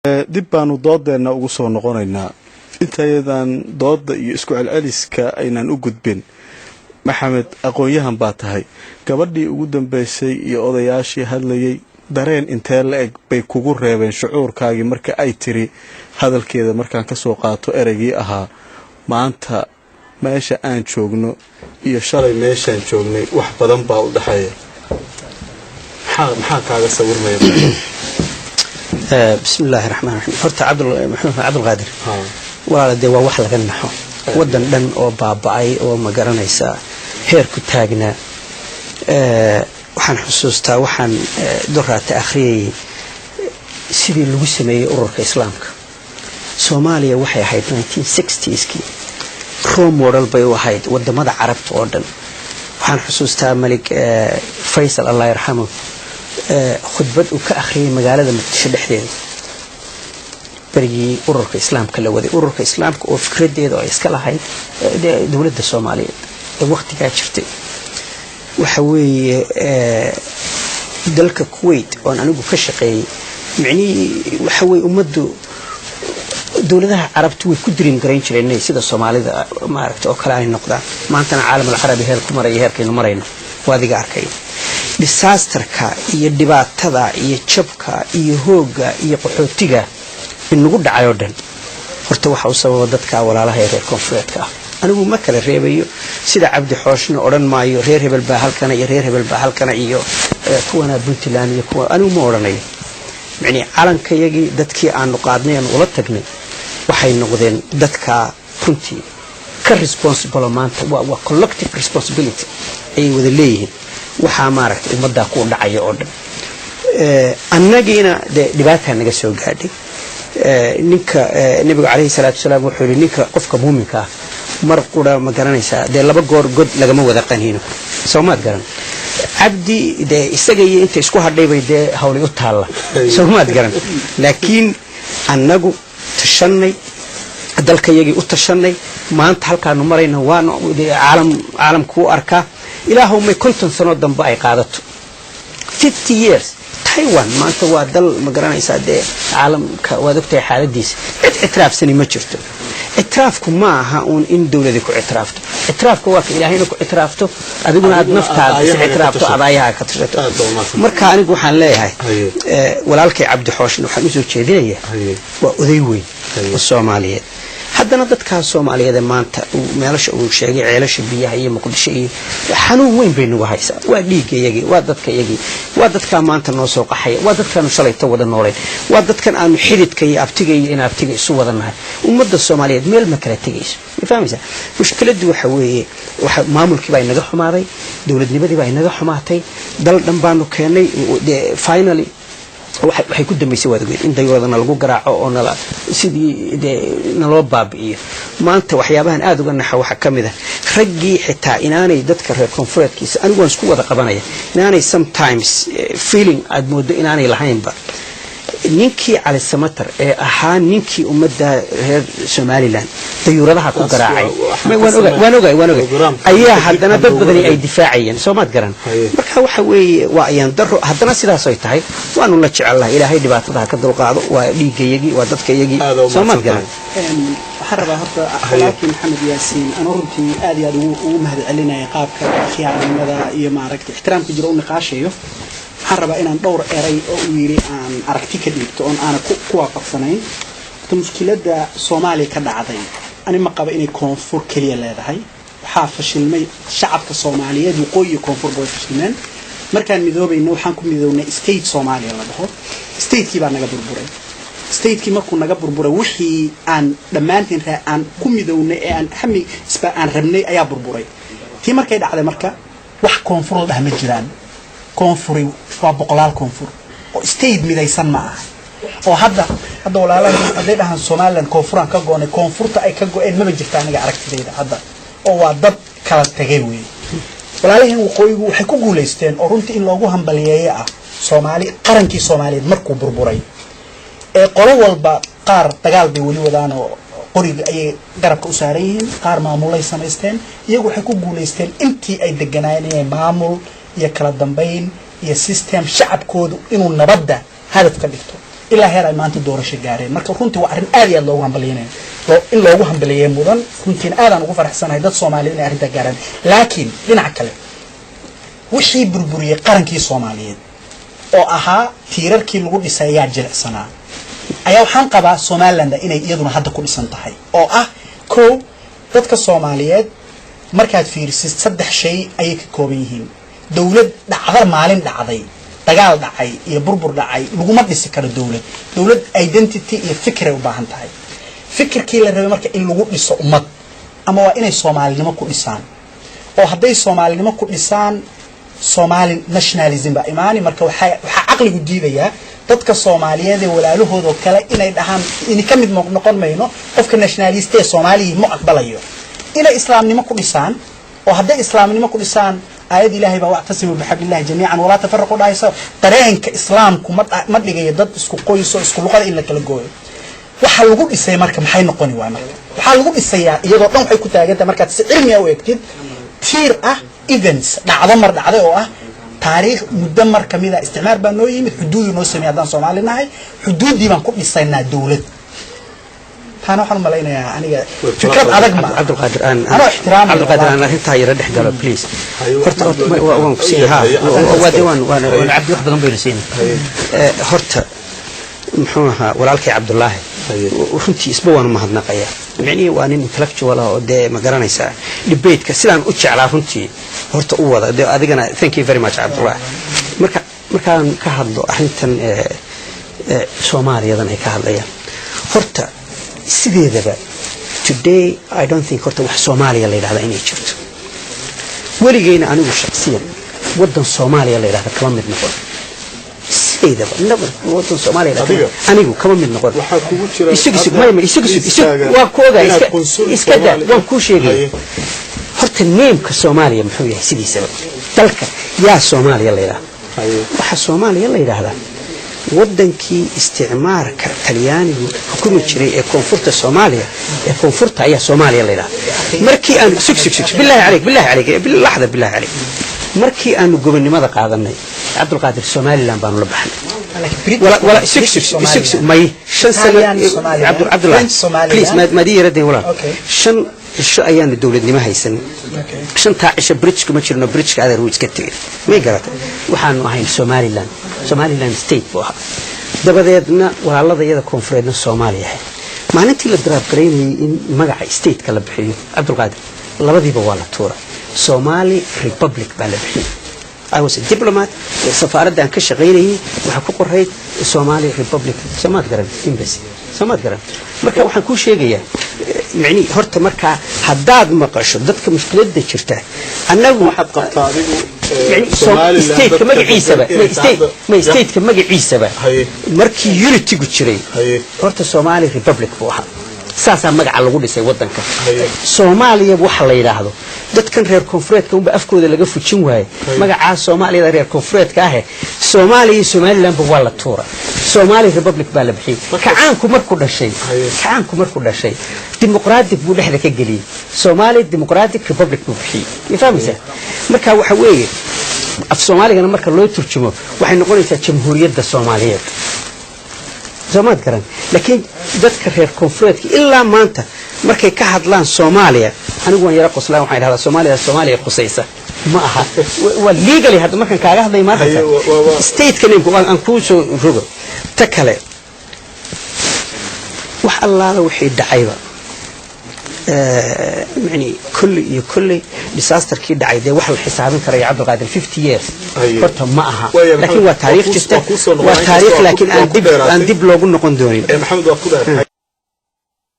dib baanu doodeena ugu soo noqonaynaa intayadan dooda iyo isku celceliska aynan u gudbin maxamed aqoonyahan baa tahay gabadhii ugu dambeysay iyo odayaashii hadlayay dareen intee la eg bay kugu reebeen shucuurkaagii marka ay tiri hadalkeeda markaan ka soo qaato ereygii ahaa maanta meesha aan joogno iyo shalay meeshaan joognay wax badan baa u dhaxeeya maxaa kaaga sawirmaya بسم الله الرحمن الرحيم فرت محمد عبد القادر ولا دي wax laga naxo wadan dhan oo baabacay oo ma garanaysa heer ku taagna waxaan xusuustaa waxaan dooraata akhriyay sidii lagu sameeyay ururka islaamka Soomaaliya waxay ahayd 1960s-kii Rome model bay ahayd wadamada carabta oo dhan waxaan xusuustaa Malik Faisal Allah yarhamu khudbad uu ka akhriyay magaalada Muqdisho dhexdeeda barigii ururka islaamka la waday ururka islaamka oo fikradeeda ay iska lahayd dawladda Soomaaliyeed ee waqtiga jirtay waxa weeye dalka Kuwait oo anigu ka shaqeeyay macni waxa weeye ummadu dawladaha carabtu way ku dirin gareyn jireen sida Soomaalida ma aragto oo kale ay noqdaan maanta caalamka carabi heer ku maray heerkeenu marayno waadiga arkay disasterka iyo dhibaatada iyo jabka iyo hooga iyo qaxootiga inagu dhacayo dhan horta waxa uu sabab dadka walaalaha ee reer koonfureedka anigu ma kala reebayo sida Cabdi Xooshna oran maayo reer hebel baa halkana iyo reer hebel baa halkana iyo kuwana Puntland iyo kuwa anigu ma oranayo macni calankayagii dadkii aan qaadnay aan ula tagnay waxay noqdeen dadka runtii ka responsible maanta waa collective responsibility ay wada leeyihiin waxa maaragtay umada ku dhacay oo dhan annagina dhibaato naga soo gaadhay ninka nabiga kaleey salaatu salaam wuxuu yiri ninka qofka muuminka mar qura ma garanaysa laba goor god laga ma wada qaniino Soomaad garan abdi isaga iyo inta isku hadhay bay hawli u taala Soomaad garan laakiin annagu tashanay dalkayagii u tashanay maanta halkaan marayna waan caalamku arka ilaahu may konton sano dambe ay qaadato 50 years Taiwan maanta waa dal ma garanaysa caalamka waa dogtay xaaladiisa itraafsani ma jirto itraafku ma aha in dawladda ku itraafto itraafku waa ilaahayna ku itraafto adiguna aad naftaada itraafto adayaha ka tashato marka anigu waxaan leeyahay walaalkay Cabdi Xooshna waxaan u soo jeedinayaa waa oday weyn oo Soomaaliyeed haddana dadka Soomaaliyeed maanta meelasha uu sheegay ceelasha biyaha iyo Muqdisho iyo xanuun weyn bay nagu haysaa waa dhiigayagii waa dadkayagii waa dadka maanta noo soo qaxay waa dadkan shalayta wada nooleen waa dadkan aanu xididka iyo abtiga iyo inaabtiga isu wadanahay ummadda Soomaaliyeed meel ma kala tagayso fahmaysa mushkiladu waxa weeye waxa maamulkii baa inaga xumaaday dawladnimadii baa inaga xumaatay dal dhan baanu keenay finally waxay ku dambeysay wadageed in daywadana lagu garaaco oo nala sidii naloo baabi'iyo maanta waxyaabahan aad uga naxo waxa kamid ah raggii xitaa inaanay dadka reer koonfureedkiisa anigu waan isku wada qabanaya inaanay sometimes feeling aad moodo inaanay lahaynba ninkii Cali Samatar ee ahaa ninkii ummadda reer Somaliland dayuuradaha ku garaacay waan ogaay ayaa haddana dad badan ay difaacayeen Soomaad garan marka waxa weeye waa ayaan daro haddana sidaas ay tahay waanu la jecelahay ilaahay dhibaatada ka dulqaado waa dhiigayagii waa dadkayagii Soomaad garan حربا هرتا لكن محمد ياسين أنا رنتي آدي ومهد علينا قابك خيار ماذا يمارك احترام كجرو نقاشيه حربا إن دور أري أو ويري عن أركتيك ديكتون أنا كوا قفصنين المشكلة دا صومالي كذا عظيم أنا ما قبل إني كونفور كليا لا هاي حافش المي شعب الصومالية يقوي كونفور بويفشمان مركان مذوبي إنه حنكم مذوبنا ستيت صومالي الله بحر ستيت كي بعنا قبل بري ستيت كي ما كنا قبل بري وحي عن لما أنت عن كم مذوبنا عن حمي سبا عن رمني أيا بري في مركان على مركان وح كونفور ده مجران كونفوري وبقلال كونفور ستيت مذيسان معه oo hadda walaalaha haday dhahan Soomaaliland koonfuran ka go'ay koonfurta ay ka go'een ma jirta aniga aragtidayda hadda oo waa dad kala tagay weey walaalahan waqooyigu waxay ku guuleysteen oo runtii in loogu hambaliyeeyo ah Soomaali qarankii Soomaaliyeed markuu burburay ee qolo walba qaar dagaal bay wali wadaan oo qoriga ay garabka u saarayeen qaar maamulay sameysteen iyagu waxay ku guuleysteen intii ay deganaayeen maamul iyo kala dambeyn iyo system shacabkoodu inuu nabadda hadaf ka dhigto ilaa heer ay maanta doorasho gaareen marka runtii waa arrin aad iyo aad loogu hambalyeynaya in loogu hambaliyeeyo mudan runtiina aad aan ugu faraxsanahay dad Soomaaliyeed inay arrinta gaaraan laakiin dhinaca kale wixii burburiyay qarankii Soomaaliyeed oo ahaa tiirarkii lagu dhisay ayaa jilicsanaa ayaa waxaan qabaa Somaliland inay iyaduna hadda ku dhisan tahay oo ah koow dadka Soomaaliyeed markaad fiirisid saddex shay ayay ka kooban yihiin dawlad dhacdar maalin dhacday dagaal dhacay iyo burbur dhacay laguma dhisi karo dawlad identity iyo fikir ay u baahan tahay fikirkii la rabay marka in lagu dhiso ummad ama waa inay Soomaalinimo ku dhisaan oo hadday Soomaalinimo ku dhisaan Somali nationalism ba imaani marka waxa aqligu diidaya dadka Soomaaliyeed ee walaalahooda kale inay dhahaan in ka mid noqon mayno qofka nationalist ee Soomaaliya ma aqbalayo inay islaamnimo ku dhisaan oo hadday islaamnimo ku dhisaan ayad ilaahay baa wactasimu bihablillahi jamii'an wala tafarraqu dhaysa dareenka islaamku ma dhigayo dad isku qoyso isku luqad in la kala gooyo waxa lagu dhisay marka maxay noqoni waa marka waxa lagu dhisayaa iyadoo dhan waxay ku taagantahay marka si cilmi ah u eegtid tiir ah events dhacdo mar dhacday oo ah taariikh muddo mar kamida isticmaar baa noo yimid xuduud noo sameeyay hadaan Soomaalinahay xuduudii baan ku dhisaynaa dawlad taana waxaan malaynayaa aniga fikrad adag ma Cabdulqaadir ana ixtiraam Cabdulqaadir ana inta yara dhex galo please horta waan ku sii waa diiwaan waan cabdi wax badan bay leeyihiin horta muxuu ahaa walaalkay Cabdullaahi runtii isba waan mahadnaqaya macni waa nin intellectual oo de ma garanaysa debate ka sidaan u jeclaa runtii horta u wada adigana thank you very much Cabdullaahi markaan ka hadlo arrintan Soomaaliyadan ay ka hadlayaan horta sideedaba today I don't think horta wax Soomaaliya la yiraahdo inay jirto waligeena anigu shakhsiyan wadan Soomaaliya la yiraahdo kama mid noqon sideedaba nabar wadan Soomaaliya anigu kama mid noqon waxa kugu jira isig waa ku ogaa iska daa waan ku sheegay horta neemka Soomaaliya muxuu yahay sidiisaba dalka yaa Soomaaliya la yiraahdo waxa Soomaaliya la yiraahdo wadankii isticmaarka Talyaanigu xukumi jiray ee koonfurta Soomaaliya ee koonfurta ayaa Soomaaliya la yiraahdo markii aan billahi alayk markii aan gobonimada qaadanay Cabdulqaadir Somaliland baan la baxnay wala may shan sano Cabdullah please ma diiradeen wala shan isha ayaan dawladnimo haysan shanta isha bridge kuma jirno bridge ka adeer uu iska tagay ma garatay waxaan ahayn Somaliland state buu ahaa dabadeedna walaaladayada koonfureedna Soomaaliya maalintii la daraab gareeyay in magaca state ka la bixiyo Cabdulqaadir labadiiba waa la tuuray Somali Republic baa la bixiyay I was a diplomat safaaraddan ka shaqeynayay waxa ku qoray Somali Republic Soomaad garan embassy Soomaad garan marka waxaan ku sheegayaa macni horta marka hadaad maqasho dadka mushkiladda jirta anagu waxaad qabtaa adigu state ka magaciisaba state ka magaciisaba markii unity gu jiray horta Somali Republic buu ahaa saasa magaca lagu dhisay wadanka Soomaaliya waxa la yiraahdo dadkan reer koonfureedka umba afkooda laga fujin waayay magaca Soomaaliya reer koonfureedka ah Soomaaliya Somaliland waa la tuura Somali Republic baa la bixiyay kacaanku markuu dhashay dimuqraadi buu dhexda ka galiyay Somali Democratic Republic buu bixiyay ifahmaysa marka waxa weeye af Soomaaligana marka loo turjumo waxay noqonaysaa jamhuuriyadda Soomaaliyeed Soomaad garan laakiin dadka reer koonfureedka ilaa maanta markay ka hadlaan Soomaaliya anigu waan yara qoslaan waxaan idhahdaa Soomaaliya qosaysa ma aha waa legally hadda markan kaaga hadlay maanta state ka ninku aan ku soo rogo ta kale wax allaala wixii dhacayba يعني كل disaster كي دعي ده واحد حسابين كرا عبد القادر 50 years فرتهم معها لكن هو تاريخ جدا وتاريخ لكن أندب لو قلنا قندوني محمد وأخوه